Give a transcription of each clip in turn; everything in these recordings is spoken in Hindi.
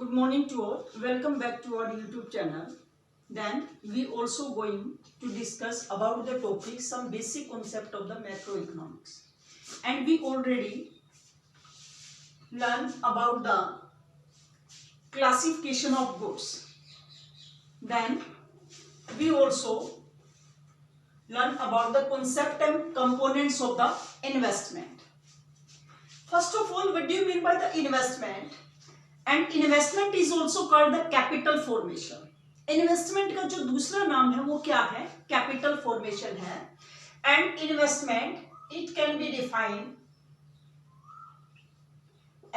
Good morning to all. Welcome back to our YouTube channel. Then we also going to discuss about the topic some basic concept of the macroeconomics. And we already learned about the classification of goods. Then we also learn about the concept and components of the investment. First of all, what do you mean by the investment? And investment is also called the capital formation. Investment का जो दूसरा नाम है वो क्या है? कैपिटल फॉर्मेशन है. And investment it can be defined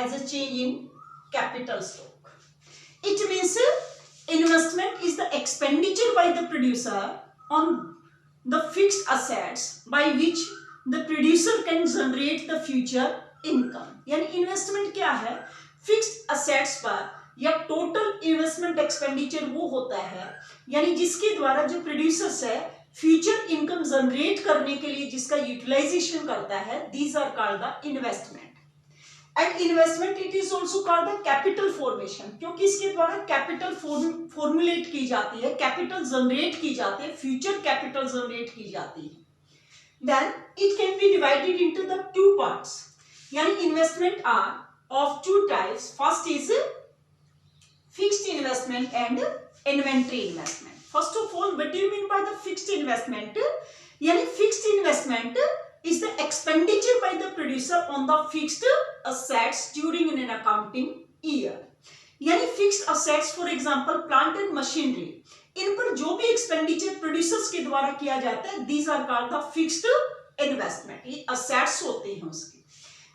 as a change in capital stock. It means investment is the expenditure by the producer on the fixed assets by which the producer can generate the future income. यानी इन्वेस्टमेंट क्या है? फिक्स्ड असेट्स पर या टोटल इन्वेस्टमेंट एक्सपेंडिचर वो होता है यानी जिसके द्वारा जो प्रोड्यूसर्स है फ्यूचर इनकम जनरेट करने के लिए जिसका यूटिलाइजेशन करता है. These are called the investment. And investment it is also called the capital formation क्योंकि इसके द्वारा कैपिटल फॉर्मुलेट की जाती है, कैपिटल जनरेट की जाती है, फ्यूचर कैपिटल जनरेट की जाती है. Then it can be divided into the two parts. यानी investment are of two types. First is fixed investment and inventory investment. First of all, what do you mean by the fixed investment? Yani fixed investment is the expenditure by the producer on the fixed assets during an accounting year. Yani fixed assets, for example, plant and machinery. इन पर जो भी एक्सपेंडिचर प्रोड्यूसर्स के द्वारा किया जाता है, these are called the fixed investment. ये assets होते हैं उसके.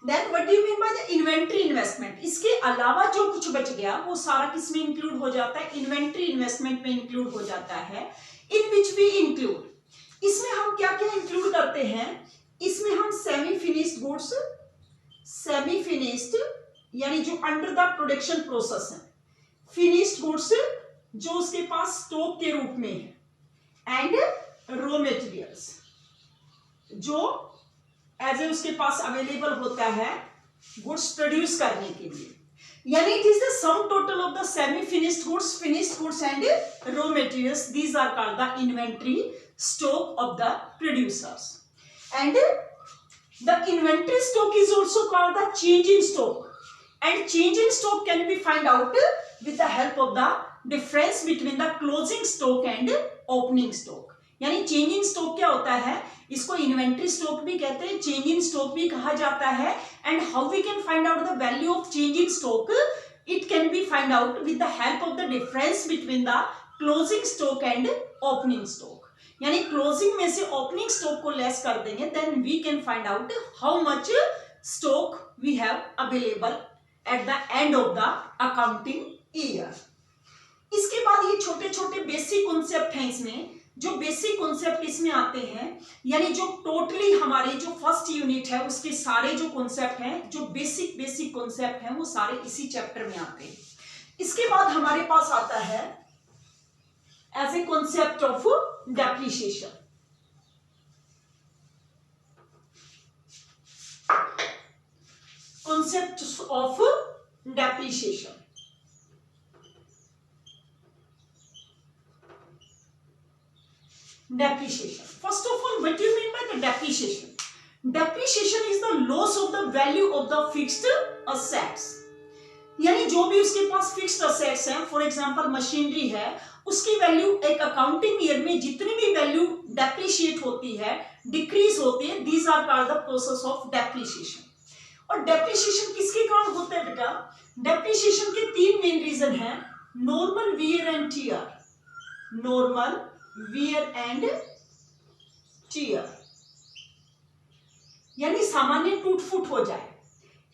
Then what do you mean by the inventory investment? इसके अलावा जो कुछ बच गया वो सारा किसमें इंक्लूड हो जाता है? इन्वेंट्री इन्वेस्टमेंट में इंक्लूड हो जाता है. इन विच वी इंक्लूड, इसमें हम क्या क्या इंक्लूड करते हैं? इसमें हम semi finished goods, semi finished यानी जो अंडर द प्रोडक्शन प्रोसेस है, फिनिश्ड गुड्स जो उसके पास स्टॉक के रूप में है, एंड रॉ मटेरियल्स जो एज ए उसके पास अवेलेबल होता है गुड्स प्रोड्यूस करने के लिए. यानी it is the sum total of the semi finished goods, finished goods and raw materials. These are called the inventory stock of the producers. And the inventory stock is also called the change in stock. And change in stock can be find out with the help of the difference between the closing stock and opening stock. यानी चेंज इन स्टॉक क्या होता है? इसको इन्वेंटरी स्टॉक भी कहते हैं, चेंज इन स्टॉक भी कहा जाता है. And how we can find out the value of change in stock? It can be find out with the help of the difference between the closing stock and opening stock. यानी क्लोजिंग में से ओपनिंग स्टॉक को लेस कर देंगे, then we can find out how much stock we have available at the end of the accounting year. इसके बाद ये छोटे छोटे बेसिक कॉन्सेप्ट हैं. इसमें जो बेसिक कॉन्सेप्ट इसमें आते हैं यानी जो टोटली हमारे जो फर्स्ट यूनिट है उसके सारे जो कॉन्सेप्ट हैं, जो बेसिक कॉन्सेप्ट हैं वो सारे इसी चैप्टर में आते हैं. इसके बाद हमारे पास आता है as a concept of depreciation. Concept of depreciation. Depreciation. First of all, what do you mean by the depreciation? Depreciation is the loss of the value of the fixed assets. यानी जो भी उसके पास फिक्स्ड असेट्स हैं, फॉर एग्जांपल मशीनरी है, उसकी वैल्यू एक अकाउंटिंग ईयर में जितनी भी वैल्यू डेप्रिशिएट होती है, डिक्रीज होती है, these are called the process of depreciation. और डेप्रिसिएशन किसके कारण होता है बेटा? डेप्रिसिएशन के तीन मेन रीजन हैं. Normal wear and tear, normal wear and tear यानी सामान्य टूट फूट हो जाए.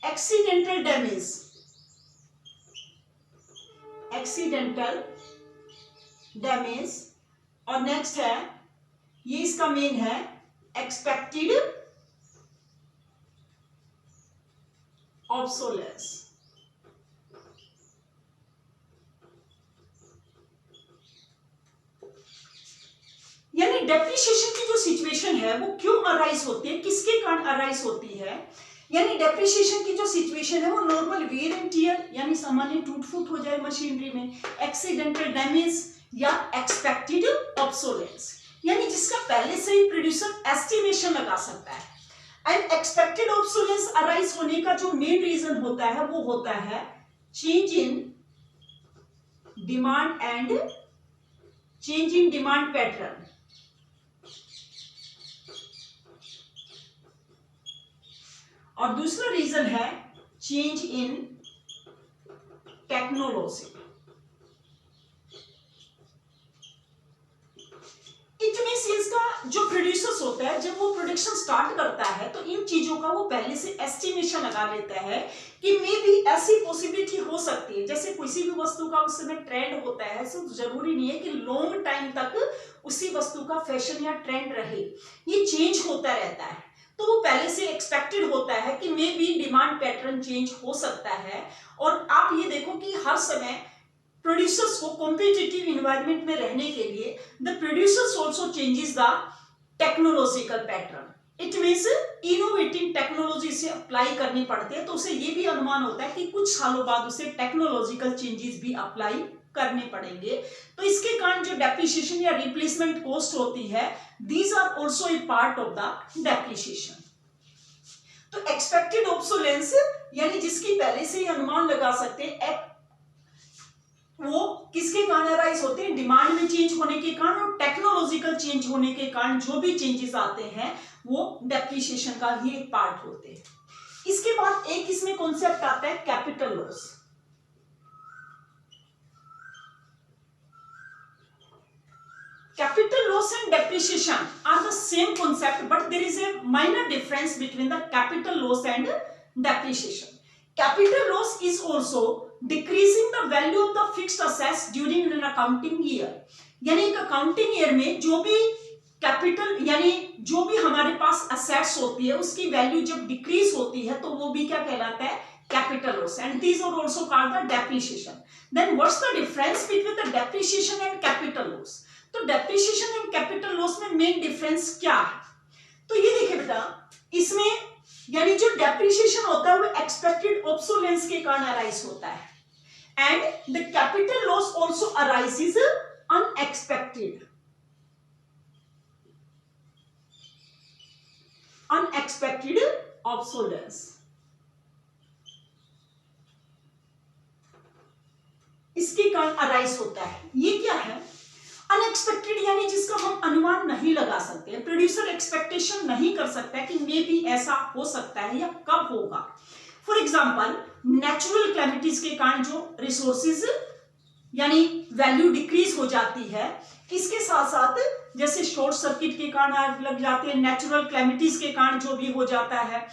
Accidental damage, accidental damage. और नेक्स्ट है, ये इसका मेन है, एक्सपेक्टेड ऑब्सोलेंस. यानी डेप्रिसिएशन की जो सिचुएशन है वो क्यों अराइज होती है, किसके कारण अराइज होती है? यानी डेप्रिसिएशन की जो सिचुएशन है वो नॉर्मल वेयर एंड टियर यानी सामान्य टूट फूट हो जाए मशीनरी में, एक्सीडेंटल डैमेज या एक्सपेक्टेड ऑब्सोलेंस यानी जिसका पहले से ही प्रोड्यूसर एस्टिमेशन लगा सकता है। एंड एक्सपेक्टेड ऑब्सोलेंस अराइज होने का जो मेन रीजन होता है वो होता है change in demand and change in demand pattern. और दूसरा रीजन है change in technology. It means इसका जो प्रोड्यूसर्स होता है जब वो प्रोडक्शन स्टार्ट करता है तो इन चीजों का वो पहले से एस्टिमेशन लगा लेता है कि मे बी ऐसी पॉसिबिलिटी हो सकती है, जैसे किसी भी वस्तु का उस समय ट्रेंड होता है तो जरूरी नहीं है कि लॉन्ग टाइम तक उसी वस्तु का फैशन या ट्रेंड रहे, ये चेंज होता रहता है। तो वो पहले से एक्सपेक्टेड होता है कि may be demand pattern change हो सकता है। और आप ये देखो कि हर समय प्रोड्यूसर्स को कॉम्पिटिटिव इन्वायरमेंट में रहने के लिए the producers also changes the technological pattern. It means innovative technology से अप्लाई करनी पड़ती है, तो उसे ये भी अनुमान होता है कि कुछ सालों बाद उसे टेक्नोलॉजिकल चेंजेस भी अप्लाई करने पड़ेंगे। तो इसके कारण जो डेप्रिसिएशन या रिप्लेसमेंट कॉस्ट होती है these are also a part of the depreciation. तो एक्सपेक्टेड ऑब्सोलेंस यानी जिसकी पहले से ही अनुमान लगा सकते हैं, वो किसके कारण अराइज होते हैं, डिमांड में चेंज होने के कारण और टेक्नोलॉजिकल चेंज होने के कारण जो भी चेंजेस आते हैं वो डेप्रिसिएशन का ही एक पार्ट होते हैं। इसके बाद एक इसमें कॉन्सेप्ट आता है capital loss. Capital loss and depreciation are the same concept, but there is a minor difference between the capital loss and depreciation. Capital loss is also decreasing the value of the fixed assets during an accounting year. यानी एक अकाउंटिंग ईयर में जो भी कैपिटल यानी जो भी हमारे पास असेट्स होती है उसकी वैल्यू जब डिक्रीज होती है तो वो भी क्या कहलाता है, capital loss. And these are also called the depreciation. Then what's the difference between the depreciation and capital loss? तो डेप्रिसिएशन एंड कैपिटल लॉस में मेन डिफरेंस क्या है? तो ये देखिए बेटा, इसमें यानी जो डेप्रिसिएशन होता है वो एक्सपेक्टेड ऑब्सोलेंस के कारण अराइज होता है and the capital loss also arises unexpected obsolescence. इसके कारण अराइज होता है। ये क्या है? अनएक्सपेक्टेड यानी जिसका हम अनुमान नहीं लगा सकते, प्रोड्यूसर एक्सपेक्टेशन नहीं कर सकता कि मे बी ऐसा हो सकता है या कब होगा। फॉर एग्जांपल नेचुरल कैलेमिटीज के कारण जो रिसोर्सेज यानी वैल्यू डिक्रीज हो जाती है, इसके साथ साथ जैसे शॉर्ट सर्किट के कारण आग लग जाते हैं, नेचुरल कैलेमिटीज के कारण जो भी हो जाता है,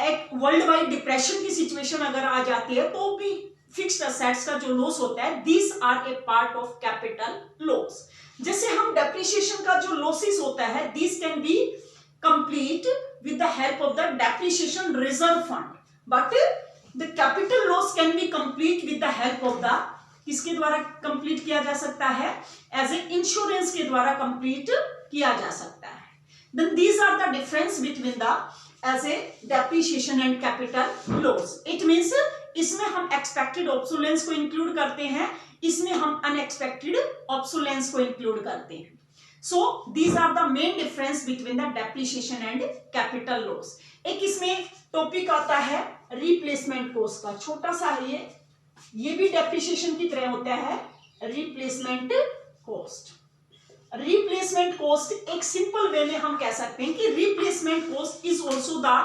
एक वर्ल्ड वाइड डिप्रेशन की सिचुएशन अगर आ जाती है तो भी फिक्स्ड असेट्स का जो लॉस होता है this are a part of capital loss. जैसे हम डेप्रिसिएशन का जो लॉसेस होता है this can be complete with the help of the depreciation reserve fund, but the capital loss can be complete with the help of the किसके द्वारा कंप्लीट किया जा सकता है, एज ए इंश्योरेंस के द्वारा कंप्लीट किया जा सकता है। Then these are the difference between the as a depreciation and capital loss. It means इसमें हम एक्सपेक्टेड ऑब्सोलेंस को इंक्लूड करते हैं, इसमें हम अनएक्सपेक्टेड ऑब्सोलेंस को इंक्लूड करते हैं। So these are the main difference between the depreciation and capital loss. एक इसमें टॉपिक आता है रिप्लेसमेंट कॉस्ट का, छोटा सा है ये भी डेप्रिसिएशन की तरह होता है, रिप्लेसमेंट कॉस्ट। रिप्लेसमेंट कॉस्ट एक सिंपल वे में हम कह सकते हैं कि replacement cost is also the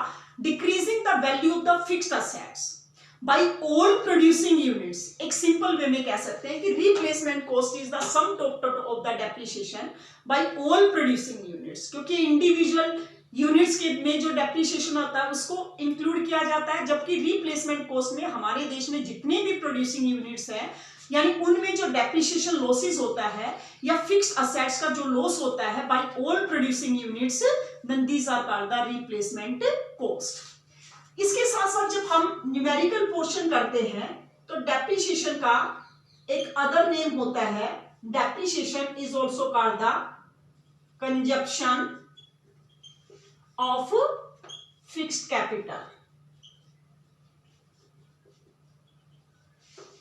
decreasing the value of the fixed assets by all producing units. एक सिंपल वे में कह सकते हैं कि replacement cost is the sum total of the depreciation by all producing units, क्योंकि इंडिविजुअल यूनिट्स के में जो डेप्रिसिएशन होता है उसको इंक्लूड किया जाता है, जबकि रिप्लेसमेंट कॉस्ट में हमारे देश में जितने भी प्रोड्यूसिंग यूनिट्स हैं यानी उनमें जो डेप्रिसिएशन लॉसेस होता है या फिक्स्ड असेट्स का जो लॉस होता है by all producing units, then these are called the replacement cost. इसके साथ साथ जब हम न्यूमेरिकल पोर्शन करते हैं तो डेप्रिसिएशन का एक अदर नेम होता है, depreciation is also called the consumption of fixed capital.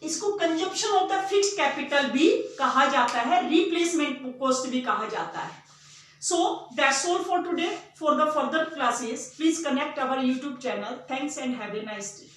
इसको consumption of the fixed capital भी कहा जाता है, रिप्लेसमेंट कॉस्ट भी कहा जाता है. So that's all for today. For the further classes, please connect our YouTube channel. Thanks and have a nice day.